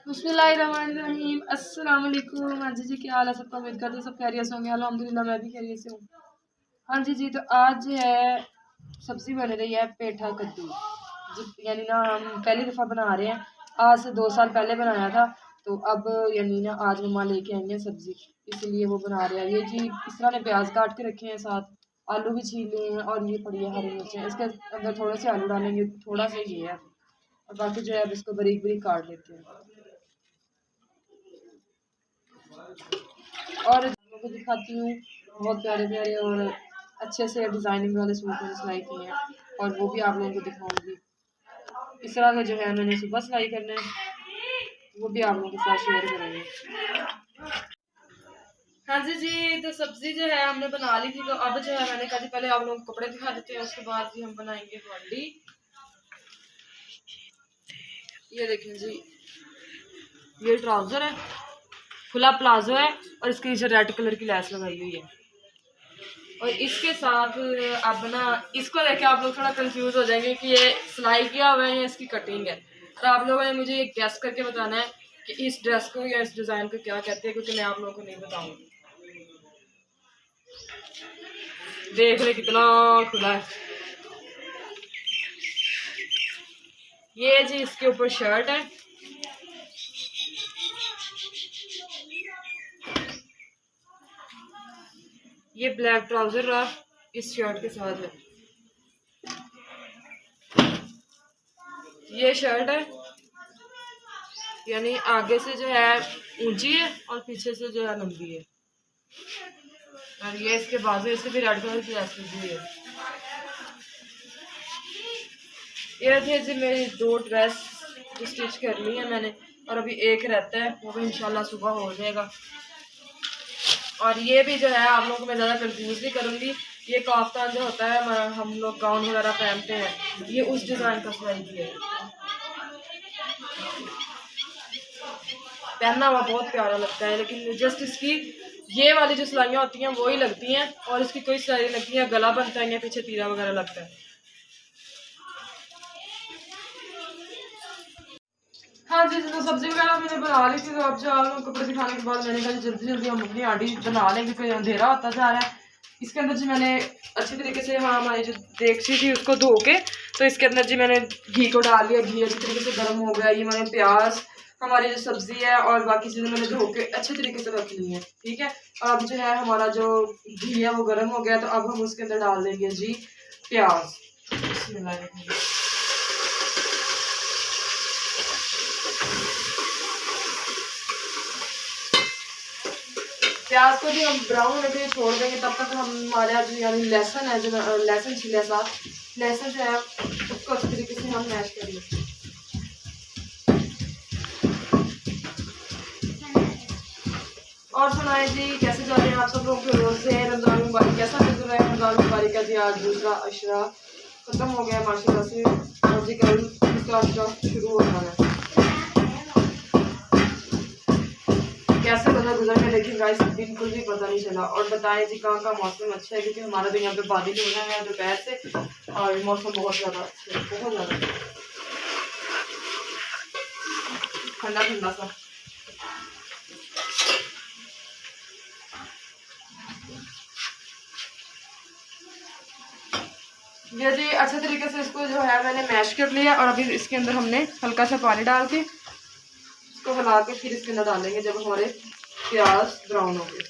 बिस्मिल्लाहिर्रहमानिर्रहीम। अस्सलाम वालेकुम। हाँ जी क्या हाल है सबका? उम्मीद करते हैं सब खैरियत से होंगे। अल्हम्दुलिल्लाह मैं भी खैरियत से हूँ। हाँ जी तो आज है सब्ज़ी बन रही है पेठा कद्दू यानी ना हम पहली दफ़ा बना रहे हैं। आज से 2 साल पहले बनाया था, तो अब यानी ना आज मम्मा लेके आई हैं सब्ज़ी, इसलिए वो बना रहे हैं। ये जी इस तरह ने प्याज काट के रखे हैं, साथ आलू भी छील लिए हैं और ये पड़ी है हरी मिर्चें। इसके अंदर थोड़े से आलू डालेंगे, थोड़ा सा ये है, और बाकी जो है अब इसको बारीक बारीक काट लेते हैं। और आपको दिखाती हूँ बहुत प्यारे प्यारे और अच्छे से डिज़ाइनिंग वाले सूट मैंने सिलाई किए हैं, और वो भी आप लोगों को दिखाऊंगी। इस तरह का जो है मैंने सुबह सिलाई करना है, वो भी आप लोगों के साथ शेयर करेंगे। हाँ जी तो सब्जी जो है हमने बना ली थी, तो अब जो है मैंने कहा जी पहले आप लोगों को कपड़े दिखा देते हैं, उसके बाद जी हम बनाएंगे बॉडी। ये देखें जी, ये ट्राउजर है, खुला प्लाजो है, और इसके नीचे रेड कलर की लैस लगाई हुई है। और इसके साथ अब ना इसको लेके आप लोग थोड़ा कंफ्यूज हो जाएंगे कि ये सिलाई किया हुआ है या इसकी कटिंग है। तो आप लोगों ने मुझे ये गेस करके बताना है कि इस ड्रेस को या इस डिज़ाइन को क्या कहते हैं, क्योंकि मैं आप लोगों को नहीं बताऊंगी। देख रहे कितना खुला है। ये जी इसके ऊपर शर्ट है, ये ब्लैक ट्राउजर रहा इस शर्ट के साथ है। ये शर्ट है, यानी आगे से जो है ऊंची है और पीछे से जो है लंबी है। और ये इसके बाजू, इससे भी रेड कलर की लैस लगी है। ये थे जी मेरी 2 ड्रेस जो स्टिच कर ली है मैंने, और अभी एक रहता है, वो भी इंशाल्लाह सुबह हो जाएगा। और ये भी जो है आप लोगों को मैं ज़्यादा कंफ्यूज नहीं करूँगी। ये काफ्तान जो होता है हम लोग गाउन वगैरह पहनते हैं, ये उस डिज़ाइन का सिलाई किया है। पहनना हुआ बहुत प्यारा लगता है, लेकिन जस्ट इसकी ये वाली जो सिलाइयाँ होती हैं वो ही लगती हैं, और इसकी कोई सिलाई नहीं लगती है। गला बनता है या पीछे तीरा वगैरह लगता है। हाँ जी तो सब्जी वगैरह मैंने बना ली थी, तो अब जो आप कपड़े दिखाने के बाद मैंने कहा जल्दी जल्दी हम अपनी आंटी बना लेंगे, क्योंकि अंधेरा होता जा रहा है। इसके अंदर जी मैंने अच्छी तरीके से हमारी जो देगची थी उसको धो के, तो इसके अंदर जी मैंने घी को डाल लिया। घी अच्छी तरीके से गर्म हो गया। ये मैंने प्याज, हमारी जो सब्जी है और बाकी चीज़ें मैंने धो के अच्छे तरीके से रख ली है। ठीक है, अब जो है हमारा जो घी है वो गर्म हो गया, तो अब हम उसके अंदर डाल देंगे जी प्याज। प्याज को भी हम ब्राउन होने के लिए छोड़ देंगे, तब तक हम हमारे यहाँ जो यानी लहसुन है, जो लहसुन छिले साथ लहसुन जो है उसको अच्छी तरीके से हम मैश कर लेते हैं। और सुनाए जी कैसे जा रहे हैं आप सब लोग के रोज़े? रमज़ान मुबारक कैसा गुजर रहा है? रमज़ान मुबारक का जी आज दूसरा अशरा खत्म हो गया माशाल्लाह से, और जी कल दूसरा अशरा शुरू हो रहा है। कैसे गुजर के देखिए गाइस, बिल्कुल भी पता नहीं चला। और बताएं जी कहाँ का मौसम अच्छा है, क्योंकि हमारे तो यहाँ पे बादल हो रहा है दोपहर से, और मौसम बहुत ज़्यादा अच्छा है, बहुत ज़्यादा ठंडा ठंडा सा। ये जी अच्छे तरीके से इसको जो है मैंने मैश कर लिया, और अभी इसके अंदर हमने हल्का सा पानी डाल के इसको हिला के फिर इसके अंदर डालेंगे जब हमारे प्याज ब्राउन हो गए।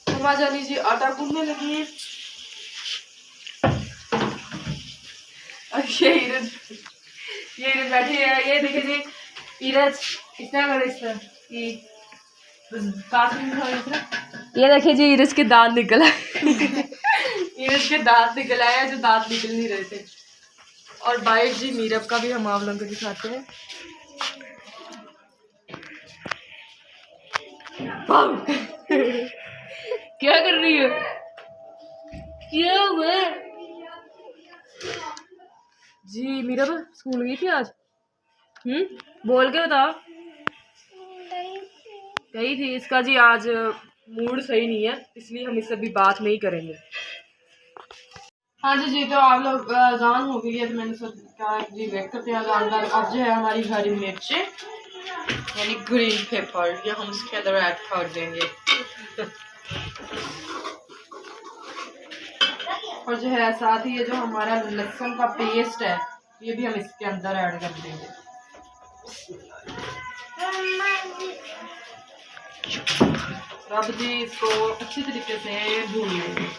अम्मा जानी जी आटा गूंदने लगी है। ये इरज बैठी है। ये देखिए जी इरज इतना बड़ा इसका ये देखिए जी इरज के दांत निकल आए। इरज के दांत निकल आए जो दांत निकल नहीं रहे थे। और बाइट जी मीरब का भी हम आप लोगों को दिखाते हैं। क्या कर रही हो? क्या हुआ जी? मीरब स्कूल गई थी आज? बोल के बताओ। गई थी। इसका जी आज मूड सही नहीं है, इसलिए हम इससे अभी बात नहीं करेंगे। हाँ जी जी, तो आप लोग अजान हो गई है तो मैंने सोचा जी वेट करते हैं अजान का। अब जो है हमारी हरी मिर्चें यानी ग्रीन पेपर ये हम इसके अंदर ऐड कर देंगे। और जो है साथ ही ये जो हमारा लहसुन का पेस्ट है ये भी हम इसके अंदर ऐड कर देंगे। अब जी इसको अच्छी तरीके से भून लेंगे।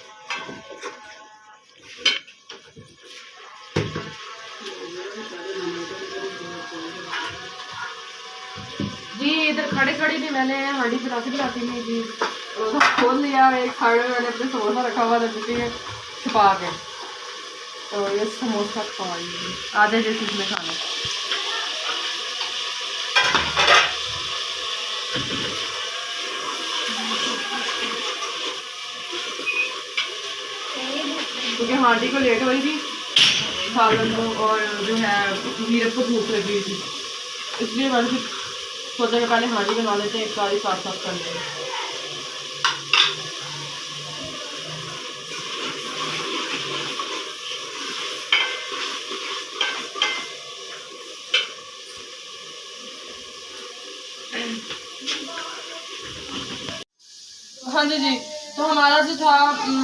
जी इधर खड़े खड़े भी मैंने हांडी बनाती नहीं जी, खोल लिया एक साइड में मैंने अपने समोसा रखा हुआ था जिसके छुपा के, तो ये समोसा खा लीजिए आधे जैसे इसमें खाना। क्योंकि हांडी को लेट हो रही थी सालन को और जो है नीरज को भूख लगी थी, इसलिए मैंने फिर सोचा कि पहले हांडी बना लेते हैं, एक सारी साथ साथ कर लेंगे। हाँ जी जी, तो हमारा जो था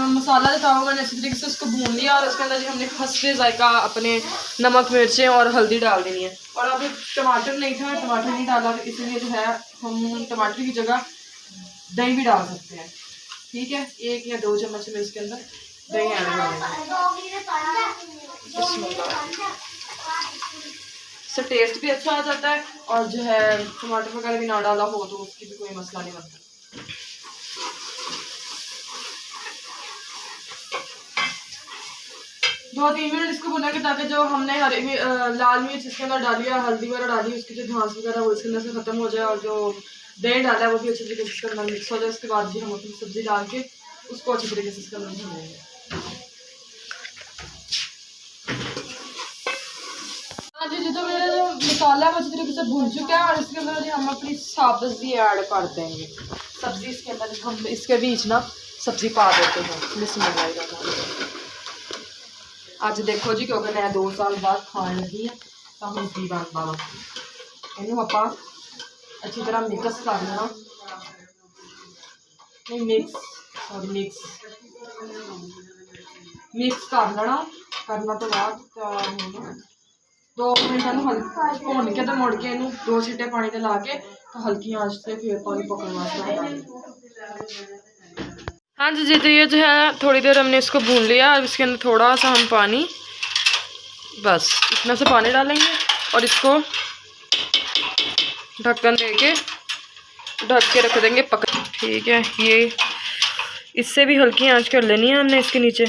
मसाला जो था वो मैंने अच्छी तरीके से उसको भून लिया और उसके अंदर जो हमने हंसते जायका अपने नमक मिर्चें और हल्दी डाल देनी है। और अब टमाटर नहीं था, टमाटर नहीं डाला, तो इसलिए जो है हम टमाटर की जगह दही भी डाल सकते हैं। ठीक है, 1 या 2 चम्मच में इसके अंदर दही ऐड करेंगे। इससे टेस्ट भी अच्छा आ जाता है और जो है टमाटर वगैरह भी ना डाला हो तो उसकी भी कोई मसला नहीं बनता। दो 3 मिनट इसको भुनेंगे ताकि जो हमने लाल मिर्च इसके अंदर डाली है, हल्दी वगैरह डाली, उसकी जो घास वगैरह वो इसके अंदर से खत्म हो जाए और जो दही डाला है वो भी अच्छी तरीके से इसके अंदर मिक्स हो जाए। उसके बाद भी हम अपनी सब्जी डाल के उसको अच्छी तरीके से इसके अंदर भूनेंगे। हाँ जी जी, तो मेरा जो मसाला है अच्छी तरीके से भून चुका है और इसके अंदर जो हम अपनी साबुत सब्जी ऐड कर देंगे। सब्जी इसके अंदर हम इसके बीच ना सब्जी पा देते हैं। बिस्मिल्लाह। आज देखो जी क्योंकि मैं 2 साल बाद खाने लगी है तो हम की बनता वा इनू आप अच्छी तरह मिक्स कर लेना, नहीं मिक्स कर लेना। करना तो बाद 2 मिनट हल्का भुन के तो मुड़ के इनू 2 छीटे पानी से ला के तो हल्की आंच से फिर पानी पकड़ वास्ते। हाँ जी जी, तो ये जो है थोड़ी देर हमने इसको भून लिया। अब इसके अंदर थोड़ा सा हम पानी, बस इतना सा पानी डालेंगे और इसको ढक्कन देके ढक के रख देंगे पक। ठीक है, ये इससे भी हल्की आंच कर लेनी है हमने इसके नीचे।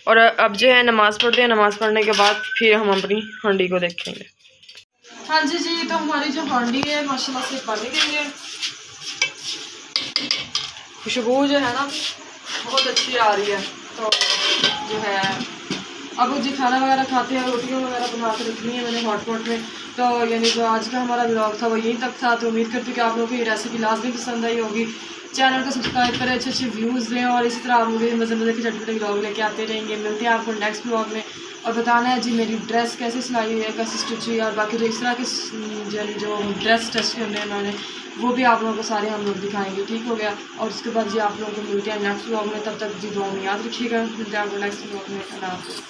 और अब जो है नमाज़ पढ़ते हैं, नमाज़ पढ़ने के बाद फिर हम अपनी हांडी को देखेंगे। हाँ जी जी, तो हमारी जो हांडी है माशाल्लाह से बन गई है। खुशबू जो है ना बहुत अच्छी आ रही है। तो जो है अब जी खाना वगैरह खाते हैं, रोटियां वगैरह बना के रखनी है मैंने हॉटपॉट में। तो यानी जो आज का हमारा ब्लॉग था वो यहीं तक था। तो उम्मीद करती हूँ कि आप लोगों को ये रेसिपी लाजमी पसंद आई होगी। चैनल को सब्सक्राइब करें, अच्छे अच्छे व्यूज़ दें और इसी तरह आप लोग मज़े मज़े के चटपटे ब्लॉग लेके आते रहेंगे। मिलते हैं आपको नेक्स्ट ब्लॉग में। और बताना है जी मेरी ड्रेस कैसे सिलाई हुई है, कैसे स्टिच हुई है और बाकी जो इस तरह के यानी जो ड्रेस टेस्ट करने हैं मैंने वो भी आप लोगों को सारे हम लोग दिखाएंगे। ठीक हो गया। और उसके बाद जी आप लोगों को मिलते हैं नेक्स्ट ब्लॉग में। तब तक जी दुआ में याद रखिएगा। मिलते हैं आपको नेक्स्ट ब्लॉग में। अल्लाह हाफ़िज़।